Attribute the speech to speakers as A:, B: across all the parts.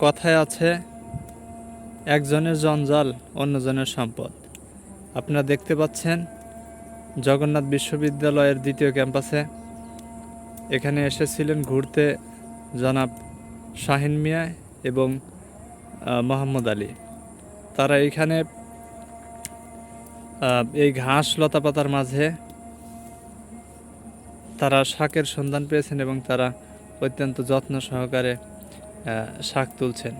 A: কথায় আছে, একজনের জঞ্জাল অন্যজনের সম্পদ। আপনারা দেখতে পাচ্ছেন জগন্নাথ বিশ্ববিদ্যালয়ের দ্বিতীয় ক্যাম্পাসে এখানে এসেছিলেন ঘুরতে জনাব শাহিন মিয়া এবং মোহাম্মদ আলী। তারা এইখানে এই ঘাস লতাপাতার মাঝে তারা শাকের সন্ধান পেয়েছেন এবং তারা অত্যন্ত যত্ন সহকারে শাক তুলছেন।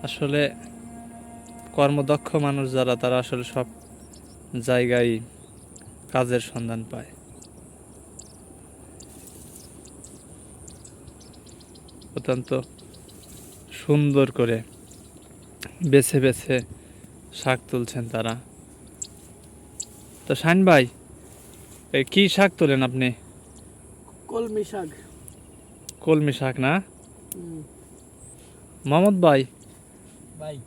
A: আসলে কর্মদক্ষ মানুষ যারা, তারা আসলে সব জায়গায় কাজের সন্ধান পায়। অত্যন্ত সুন্দর করে বেছে বেছে শাক তুলছেন তারা। তো শাইন ভাই, এই কি শাক তোলেন আপনি?
B: কলমি শাক।
A: কলমি শাক না? মোহাম্মদ ভাই,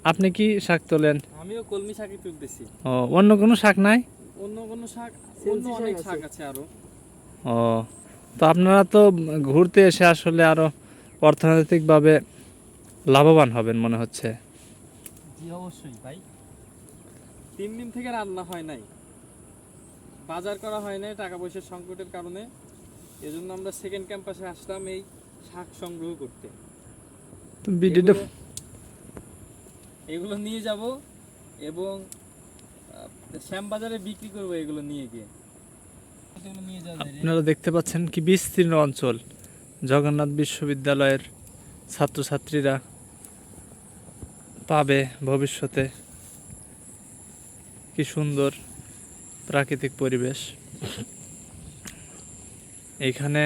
A: আপনি কি শাক তোলেন?
C: আমিও কলমি শাকই তুলতেছি।
A: ও, অন্য কোনো শাক নাই?
C: অন্য কোনো শাক, অন্য অনেক শাক আছে আরো।
A: ও, তো আপনারা তো ঘুরতে এসে আসলে আরো অর্থনৈতিকভাবে লাভবান হবেন মনে হচ্ছে।
C: জি অবশ্যই ভাই। 3 দিন থেকে রান্না হয় নাই, বাজার করা হয় নাই টাকা পয়সার সংকটের কারণে। এজন্য আমরা সেকেন্ড ক্যাম্পাসে আসলাম এই শাক সংগ্রহ করতে।
A: ভিডিওটা
C: এগুলো নিয়ে যাব এবং শ্যামবাজারে বিক্রি করব এগুলো নিয়ে গিয়ে।
A: আপনারা দেখতে পাচ্ছেন কি বিস্তীর্ণ অঞ্চল। জগন্নাথ বিশ্ববিদ্যালয়ের ছাত্রছাত্রীরা পাবে ভবিষ্যতে কি সুন্দর প্রাকৃতিক পরিবেশ। এইখানে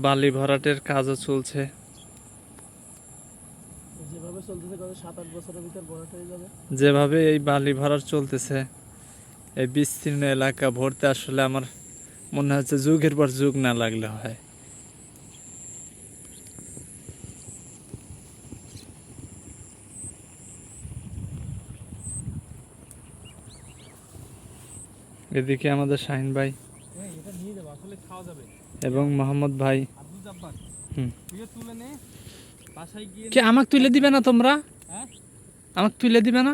A: বালি ভরাটের কাজও চলছে। যেভাবে এই বালি ভরাট চলতেছে, এই বিস্তীর্ণ এলাকা ভরতে আসলে আমার মনে হচ্ছে যুগের পর যুগ না লাগলে হয়। এদিকে আমাদের শাহিন ভাই এবং মোহাম্মদ ভাই। কি আমাকে তুলে দিবে না তোমরা? আমাকে তুলে দিবে না?